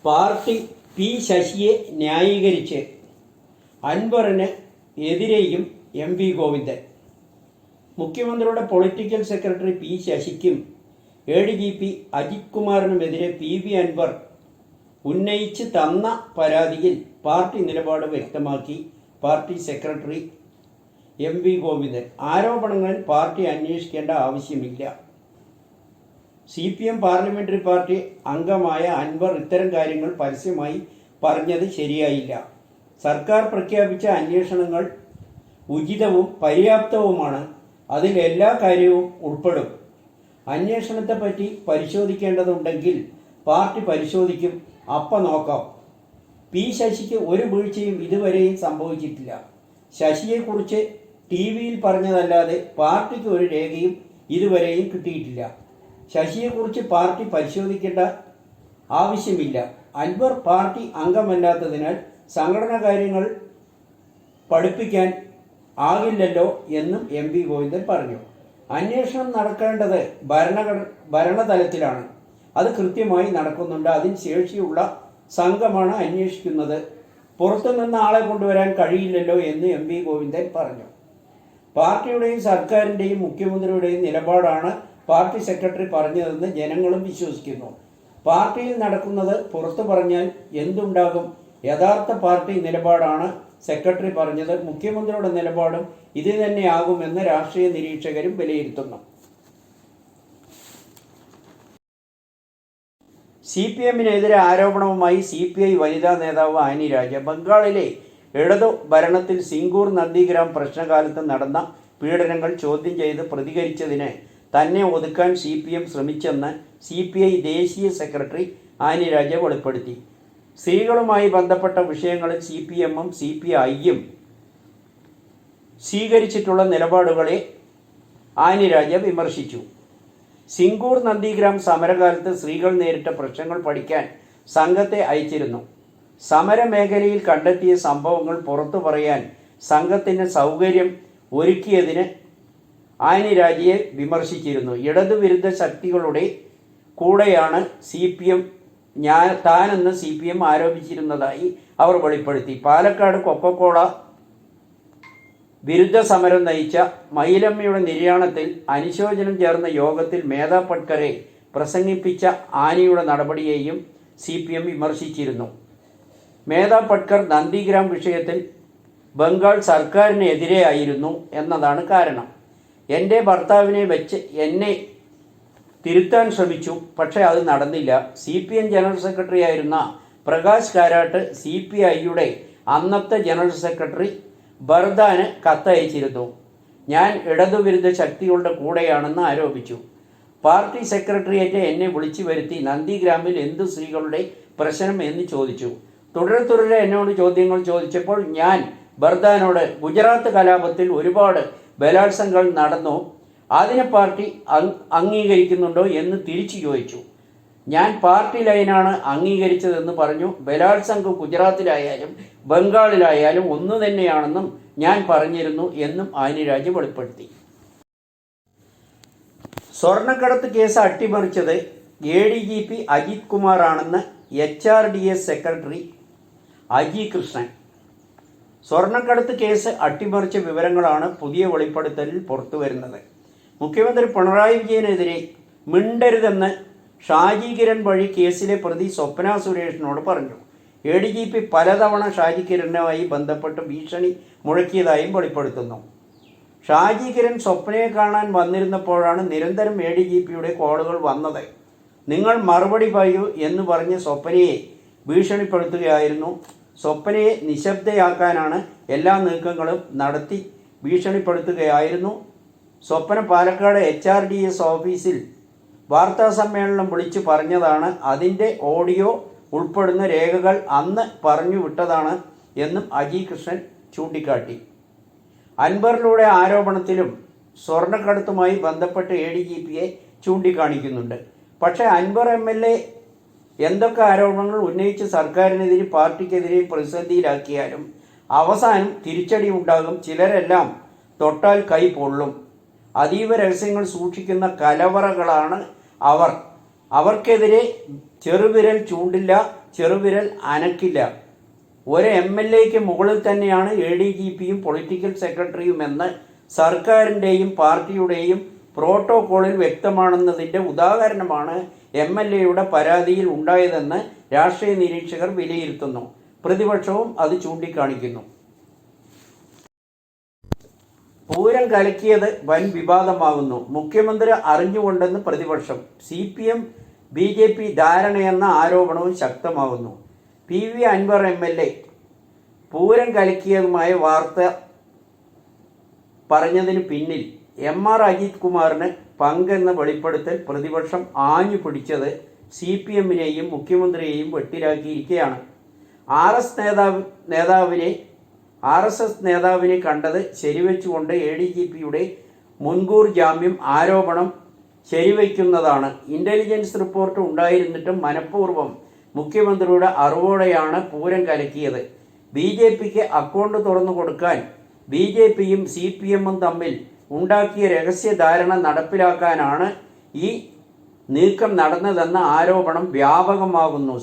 Party P ശശിയെ ന്യായീകരിച്ച് അൻവറിന് എതിരെയും M V Govindan. മുഖ്യമന്ത്രിയുടെ പൊളിറ്റിക്കൽ സെക്രട്ടറി പി ശശിക്കും A D G P Ajith കുമാറിനുമെതിരെ പി വി അൻവർ ഉന്നയിച്ച് തന്ന പരാതിയിൽ പാർട്ടി നിലപാട് വ്യക്തമാക്കി party secretary M V Govindan. ആരോപണങ്ങൾ പാർട്ടി അന്വേഷിക്കേണ്ട ആവശ്യമില്ല. CPM പാർലമെന്ററി പാർട്ടി അംഗമായ അൻവർ ഇത്തരം കാര്യങ്ങൾ പരസ്യമായി പറഞ്ഞത് ശരിയായില്ല. സർക്കാർ പ്രഖ്യാപിച്ച അന്വേഷണങ്ങൾ ഉചിതവും പര്യാപ്തവുമാണ്. അതിൽ എല്ലാ കാര്യവും ഉൾപ്പെടും. അന്വേഷണത്തെപ്പറ്റി പരിശോധിക്കേണ്ടതുണ്ടെങ്കിൽ പാർട്ടി പരിശോധിക്കും. അപ്പം നോക്കാം. പി ശശിക്ക് ഒരു വീഴ്ചയും ഇതുവരെയും സംഭവിച്ചിട്ടില്ല. ശശിയെക്കുറിച്ച് TV-യിൽ പറഞ്ഞതല്ലാതെ പാർട്ടിക്ക് ഒരു രേഖയും ഇതുവരെയും കിട്ടിയിട്ടില്ല. ശശിയെക്കുറിച്ച് പാർട്ടി പരിശോധിക്കേണ്ട ആവശ്യമില്ല. അൻവർ പാർട്ടി അംഗമല്ലാത്തതിനാൽ സംഘടനാ കാര്യങ്ങൾ പഠിപ്പിക്കാൻ ആകില്ലല്ലോ എന്നും എം വി ഗോവിന്ദൻ പറഞ്ഞു. അന്വേഷണം നടക്കേണ്ടത് ഭരണതലത്തിലാണ്. അത് കൃത്യമായി നടക്കുന്നുണ്ട്. അതിന് ശേഷിയുള്ള സംഘമാണ് അന്വേഷിക്കുന്നത്. പുറത്തുനിന്ന് ആളെ കൊണ്ടുവരാൻ കഴിയില്ലല്ലോ എന്ന് എം വി ഗോവിന്ദൻ പറഞ്ഞു. പാർട്ടിയുടെയും സർക്കാരിൻ്റെയും മുഖ്യമന്ത്രിയുടെയും നിലപാടാണ് പാർട്ടി സെക്രട്ടറി പറഞ്ഞതെന്ന് ജനങ്ങളും വിശ്വസിക്കുന്നു. പാർട്ടിയിൽ നടക്കുന്നത് പുറത്തു പറഞ്ഞാൽ എന്തുണ്ടാകും? യഥാർത്ഥ പാർട്ടി നിലപാടാണ് സെക്രട്ടറി പറഞ്ഞത്. മുഖ്യമന്ത്രിയുടെ നിലപാടും ഇത് തന്നെയാകുമെന്ന് രാഷ്ട്രീയ നിരീക്ഷകരും വിലയിരുത്തുന്നു. CPM-നെതിരെ ആരോപണവുമായി CPI വനിതാ നേതാവ് ആനി രാജ. ബംഗാളിലെ ഇടതു ഭരണത്തിൽ സിംഗൂർ നന്ദിഗ്രാം പ്രശ്നകാലത്ത് നടന്ന പീഡനങ്ങൾ ചോദ്യം ചെയ്ത് പ്രതികരിച്ചതിന് തന്നെ ഒതുക്കാൻ CPM ശ്രമിച്ചെന്ന് CPI ദേശീയ സെക്രട്ടറി ആനി രാജ വെളിപ്പെടുത്തി. സ്ത്രീകളുമായി ബന്ധപ്പെട്ട വിഷയങ്ങളിൽ CPM-ഉം CPI-യും സ്വീകരിച്ചിട്ടുള്ള നിലപാടുകളെ ആനി രാജ വിമർശിച്ചു. സിംഗൂർ നന്ദിഗ്രാം സമരകാലത്ത് സ്ത്രീകൾ നേരിട്ട പ്രശ്നങ്ങൾ പഠിക്കാൻ സംഘത്തെ അയച്ചിരുന്നു. സമരമേഖലയിൽ കണ്ടെത്തിയ സംഭവങ്ങൾ പുറത്തു പറയാൻ സംഘത്തിന് സൗകര്യം ഒരുക്കിയതിന് ആനി രാജയെ വിമർശിച്ചിരുന്നു. ഇടതുവിരുദ്ധ ശക്തികളുടെ കൂടെയാണ് താനെന്ന് CPM ആരോപിച്ചിരുന്നതായി അവർ വെളിപ്പെടുത്തി. പാലക്കാട് കൊക്കക്കോള വിരുദ്ധ സമരം നയിച്ച മയിലമ്മയുടെ നിര്യാണത്തിൽ അനുശോചനം ചേർന്ന യോഗത്തിൽ മേധാ പട്കറെ പ്രസംഗിപ്പിച്ച ആനിയുടെ നടപടിയെയും CPM വിമർശിച്ചിരുന്നു. മേധാ പട്കർ നന്ദിഗ്രാം വിഷയത്തിൽ ബംഗാൾ സർക്കാരിനെതിരെയായിരുന്നു എന്നതാണ് കാരണം. എൻ്റെ ഭർത്താവിനെ വെച്ച് എന്നെ തിരുത്താൻ ശ്രമിച്ചു, പക്ഷേ അത് നടന്നില്ല. CPM ജനറൽ സെക്രട്ടറി ആയിരുന്ന പ്രകാശ് കാരാട്ട് CPI-യുടെ അന്നത്തെ ജനറൽ സെക്രട്ടറി ബർദാന് കത്തയച്ചിരുന്നു. ഞാൻ ഇടതുവിരുദ്ധ ശക്തികളുടെ കൂടെയാണെന്ന് ആരോപിച്ചു. പാർട്ടി സെക്രട്ടേറിയറ്റ് എന്നെ വിളിച്ചു വരുത്തി നന്ദിഗ്രാമിൽ എന്തു സ്ത്രീകളുടെ പ്രശ്നം എന്ന് ചോദിച്ചു. തുടരെ എന്നോട് ചോദ്യങ്ങൾ ചോദിച്ചപ്പോൾ ഞാൻ ബർദാനോട് ഗുജറാത്ത് കലാപത്തിൽ ഒരുപാട് ബലാത്സംഗങ്ങൾ നടന്നു, അതിനെ പാർട്ടി അംഗീകരിക്കുന്നുണ്ടോ എന്ന് തിരിച്ചു ചോദിച്ചു. ഞാൻ പാർട്ടി ലൈനാണ് അംഗീകരിച്ചതെന്ന് പറഞ്ഞു. ബലാത്സംഗം ഗുജറാത്തിലായാലും ബംഗാളിലായാലും ഒന്നു തന്നെയാണെന്നും ഞാൻ പറഞ്ഞിരുന്നു എന്നും ആനി രാജ വെളിപ്പെടുത്തി. സ്വർണ്ണക്കടത്ത് കേസ് അട്ടിമറിച്ചത് ADGP അജിത് കുമാറാണെന്ന് HRDS സെക്രട്ടറി അജി കൃഷ്ണൻ. സ്വർണ്ണക്കടത്ത് കേസ് അട്ടിമറിച്ച വിവരങ്ങളാണ് പുതിയ വെളിപ്പെടുത്തലിൽ പുറത്തുവരുന്നത്. മുഖ്യമന്ത്രി പിണറായി വിജയനെതിരെ മിണ്ടരുതെന്ന് ഷാജി കിരൺ വഴി കേസിലെ പ്രതി സ്വപ്ന സുരേഷിനോട് പറഞ്ഞു. ADGP പലതവണ ഷാജി കിരനുമായി ബന്ധപ്പെട്ട് ഭീഷണി മുഴക്കിയതായും വെളിപ്പെടുത്തുന്നു. ഷാജി കിരൺ സ്വപ്നയെ കാണാൻ വന്നിരുന്നപ്പോഴാണ് നിരന്തരം ADGPയുടെ കോളുകൾ വന്നത്. നിങ്ങൾ മറുപടി പറയൂ എന്ന് പറഞ്ഞ് സ്വപ്നയെ ഭീഷണിപ്പെടുത്തുകയായിരുന്നു. സ്വപ്നയെ നിശബ്ദയാക്കാനാണ് എല്ലാ നീക്കങ്ങളും നടത്തി ഭീഷണിപ്പെടുത്തുകയായിരുന്നു. സ്വപ്ന പാലക്കാട് HRDS ഓഫീസിൽ വാർത്താസമ്മേളനം വിളിച്ചു പറഞ്ഞതാണ്. അതിൻ്റെ ഓഡിയോ ഉൾപ്പെടുന്ന രേഖകൾ അന്ന് പറഞ്ഞു വിട്ടതാണ് എന്നും അജി കൃഷ്ണൻ ചൂണ്ടിക്കാട്ടി. അൻവറിലൂടെ ആരോപണത്തിലും സ്വർണ്ണക്കടത്തുമായി ബന്ധപ്പെട്ട് ADGPയെ ചൂണ്ടിക്കാണിക്കുന്നുണ്ട്. പക്ഷേ അൻവർ MLA എന്തൊക്കെ ആരോപണങ്ങൾ ഉന്നയിച്ച് സർക്കാരിനെതിരെ പാർട്ടിക്കെതിരെ പ്രതിസന്ധിയിലാക്കിയാലും അവസാനം തിരിച്ചടി ഉണ്ടാകും. ചിലരെല്ലാം തൊട്ടാൽ കൈ പൊള്ളും. അതീവ രഹസ്യങ്ങൾ സൂക്ഷിക്കുന്ന കലവറകളാണ് അവർ. അവർക്കെതിരെ ചെറുവിരൽ ചൂണ്ടില്ല ചെറുവിരൽ അനക്കില്ല. ഒരു MLAയ്ക്ക് മുകളിൽ തന്നെയാണ് ADGPയും പൊളിറ്റിക്കൽ സെക്രട്ടറിയും എന്ന് സർക്കാരിൻ്റെയും പാർട്ടിയുടെയും പ്രോട്ടോകോളിൽ വ്യക്തമാണെന്നതിൻ്റെ ഉദാഹരണമാണ് MLAയുടെ പരാതിയിൽ ഉണ്ടായതെന്ന് രാഷ്ട്രീയ നിരീക്ഷകർ വിലയിരുത്തുന്നു. പ്രതിപക്ഷവും അത് ചൂണ്ടിക്കാണിക്കുന്നു. പൂരം കലക്കിയത് വൻ വിവാദമാകുന്നു. മുഖ്യമന്ത്രി അറിഞ്ഞുകൊണ്ടെന്ന് പ്രതിപക്ഷം. CPM BJP ധാരണയെന്ന ആരോപണവും ശക്തമാകുന്നു. PV അൻവർ MLA പൂരം കലക്കിയതുമായ വാർത്ത പറഞ്ഞതിന് പിന്നിൽ MR അജിത് കുമാറിന് പങ്കെന്ന വെളിപ്പെടുത്തൽ പ്രതിപക്ഷം ആഞ്ഞു പിടിച്ചത് CPMനെയും മുഖ്യമന്ത്രിയെയും വെട്ടിലാക്കിയിരിക്കുകയാണ്. RSS നേതാവിനെ കണ്ടത് ശരിവെച്ചുകൊണ്ട് ADGPയുടെ മുൻകൂർ ജാമ്യം ആരോപണം ശരിവയ്ക്കുന്നതാണ്. ഇന്റലിജൻസ് റിപ്പോർട്ട് ഉണ്ടായിരുന്നിട്ടും മനഃപൂർവ്വം മുഖ്യമന്ത്രിയുടെ അറിവോടെയാണ് പൂരം കലക്കിയത്. BJPക്ക് അക്കൗണ്ട് തുറന്നു കൊടുക്കാൻ BJPയും CPMും തമ്മിൽ ഉണ്ടാക്കിയ രഹസ്യധാരണ നടപ്പിലാക്കാനാണ് ഈ നീക്കം നടന്നതെന്ന ആരോപണം വ്യാപകമാകുന്നു.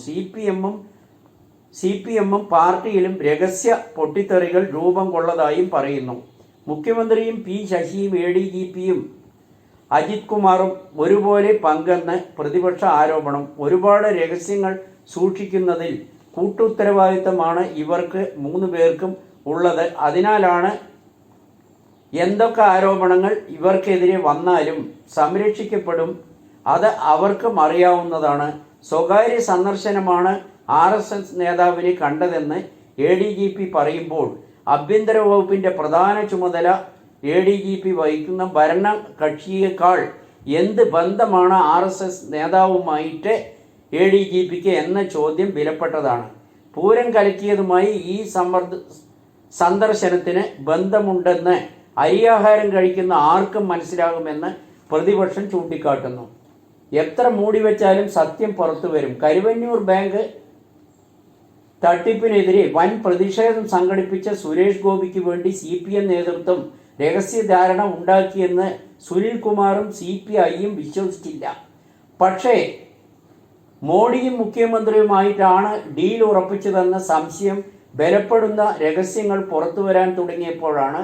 CPMും പാർട്ടിയിലും രഹസ്യ പൊട്ടിത്തെറികൾ രൂപം കൊള്ളതായും പറയുന്നു. മുഖ്യമന്ത്രിയും P ശശിയും ADGPയും അജിത് കുമാറും ഒരുപോലെ പങ്കെന്ന് പ്രതിപക്ഷ ആരോപണം. ഒരുപാട് രഹസ്യങ്ങൾ സൂക്ഷിക്കുന്നതിൽ കൂട്ടുത്തരവാദിത്തമാണ് ഇവർക്ക് 3 പേർക്കും ഉള്ളത്. അതിനാലാണ് എന്തൊക്കെ ആരോപണങ്ങൾ ഇവർക്കെതിരെ വന്നാലും സംരക്ഷിക്കപ്പെടും. അത് അവർക്കും അറിയാവുന്നതാണ്. സ്വകാര്യ സന്ദർശനമാണ് RSS നേതാവിനെ കണ്ടതെന്ന് ADGP പറയുമ്പോൾ ആഭ്യന്തര വകുപ്പിൻ്റെ പ്രധാന ചുമതല ADGP വഹിക്കുന്ന ഭരണ കക്ഷിയേക്കാൾ എന്ത് ബന്ധമാണ് RSS നേതാവുമായിട്ട് ADGPക്ക് എന്ന ചോദ്യം വിലപ്പെട്ടതാണ്. പൂരം കലക്കിയതുമായി ഈ സന്ദർശനത്തിന് ബന്ധമുണ്ടെന്ന് അരിയാഹാരം കഴിക്കുന്ന ആർക്കും മനസ്സിലാകുമെന്ന് പ്രതിപക്ഷം ചൂണ്ടിക്കാട്ടുന്നു. എത്ര മൂടിവെച്ചാലും സത്യം പുറത്തു വരും. കരുവന്നൂർ ബാങ്ക് തട്ടിപ്പിനെതിരെ വൻ പ്രതിഷേധം സംഘടിപ്പിച്ച സുരേഷ് ഗോപിക്ക് വേണ്ടി CPM നേതൃത്വം രഹസ്യധാരണ ഉണ്ടാക്കിയെന്ന് സുനിൽ കുമാറും CPIയും വിശ്വസിച്ചില്ല. പക്ഷേ മോഡിയും മുഖ്യമന്ത്രിയുമായിട്ടാണ് ഡീൽ ഉറപ്പിച്ചതെന്ന സംശയം ബലപ്പെടുന്ന രഹസ്യങ്ങൾ പുറത്തുവരാൻ തുടങ്ങിയപ്പോഴാണ്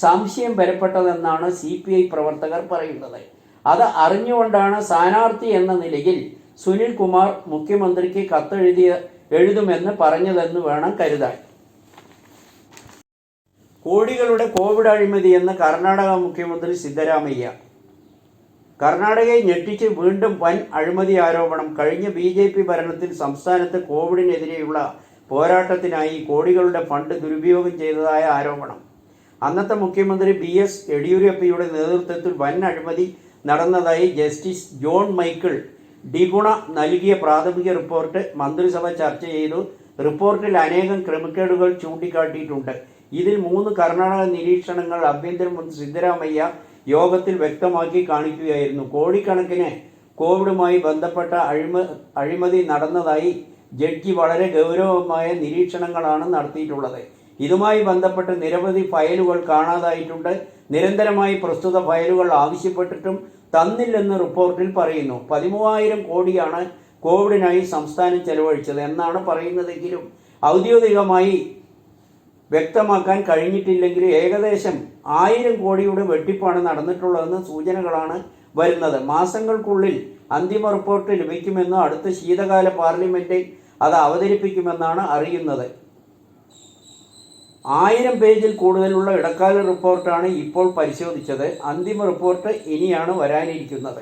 സംശയം ബലപ്പെട്ടതെന്നാണ് CPI പ്രവർത്തകർ പറയുന്നത്. അത് അറിഞ്ഞുകൊണ്ടാണ് സ്ഥാനാർത്ഥി എന്ന നിലയിൽ സുനിൽ കുമാർ മുഖ്യമന്ത്രിക്ക് എഴുതുമെന്ന് പറഞ്ഞതെന്ന് വേണം കരുതാൻ. കോടികളുടെ കോവിഡ് അഴിമതിയെന്ന് കർണാടക മുഖ്യമന്ത്രി സിദ്ധരാമയ്യ. കർണാടകയെ ഞെട്ടിച്ച് വീണ്ടും വൻ അഴിമതി ആരോപണം. കഴിഞ്ഞ BJP ഭരണത്തിൽ സംസ്ഥാനത്ത് കോവിഡിനെതിരെയുള്ള പോരാട്ടത്തിനായി കോടികളുടെ ഫണ്ട് ദുരുപയോഗം ചെയ്തതായ ആരോപണം. അന്നത്തെ മുഖ്യമന്ത്രി BS യെഡിയൂരപ്പയുടെ നേതൃത്വത്തിൽ വൻ അഴിമതി നടന്നതായി ജസ്റ്റിസ് ജോൺ മൈക്കിൾ ഡിഗുണ നൽകിയ പ്രാഥമിക റിപ്പോർട്ട് മന്ത്രിസഭ ചർച്ച ചെയ്തു. റിപ്പോർട്ടിൽ അനേകം ക്രമക്കേടുകൾ ചൂണ്ടിക്കാട്ടിയിട്ടുണ്ട്. ഇതിൽ 3 കർണാടക നിരീക്ഷണങ്ങൾ ആഭ്യന്തരമന്ത്രി സിദ്ധരാമയ്യ യോഗത്തിൽ വ്യക്തമാക്കി കാണിക്കുകയായിരുന്നു. കോടിക്കണക്കിന് കോവിഡുമായി ബന്ധപ്പെട്ട അഴിമതി നടന്നതായി ജഡ്ജി വളരെ ഗൗരവമായ നിരീക്ഷണങ്ങളാണ് നടത്തിയിട്ടുള്ളത്. ഇതുമായി ബന്ധപ്പെട്ട് നിരവധി ഫയലുകൾ കാണാതായിട്ടുണ്ട്. നിരന്തരമായി പ്രസ്തുത ഫയലുകൾ ആവശ്യപ്പെട്ടിട്ടും തന്നില്ലെന്ന് റിപ്പോർട്ടിൽ പറയുന്നു. 13,000 കോടിയാണ് കോവിഡിനായി സംസ്ഥാനം ചെലവഴിച്ചത് എന്നാണ് പറയുന്നതെങ്കിലും ഔദ്യോഗികമായി വ്യക്തമാക്കാൻ കഴിഞ്ഞിട്ടില്ലെങ്കിലും ഏകദേശം 1000 കോടിയുടെ വെട്ടിപ്പാണ് നടന്നിട്ടുള്ളതെന്ന് സൂചനകളാണ് വരുന്നത്. മാസങ്ങൾക്കുള്ളിൽ അന്തിമ റിപ്പോർട്ട് ലഭിക്കുമെന്നും അടുത്ത ശീതകാല പാർലമെന്റിൽ അത് അവതരിപ്പിക്കുമെന്നാണ് അറിയുന്നത്. 1000 പേജിൽ കൂടുതലുള്ള ഇടക്കാല റിപ്പോർട്ടാണ് ഇപ്പോൾ പരിശോധിച്ചത്. അന്തിമ റിപ്പോർട്ട് ഇനിയാണ് വരാനിരിക്കുന്നത്.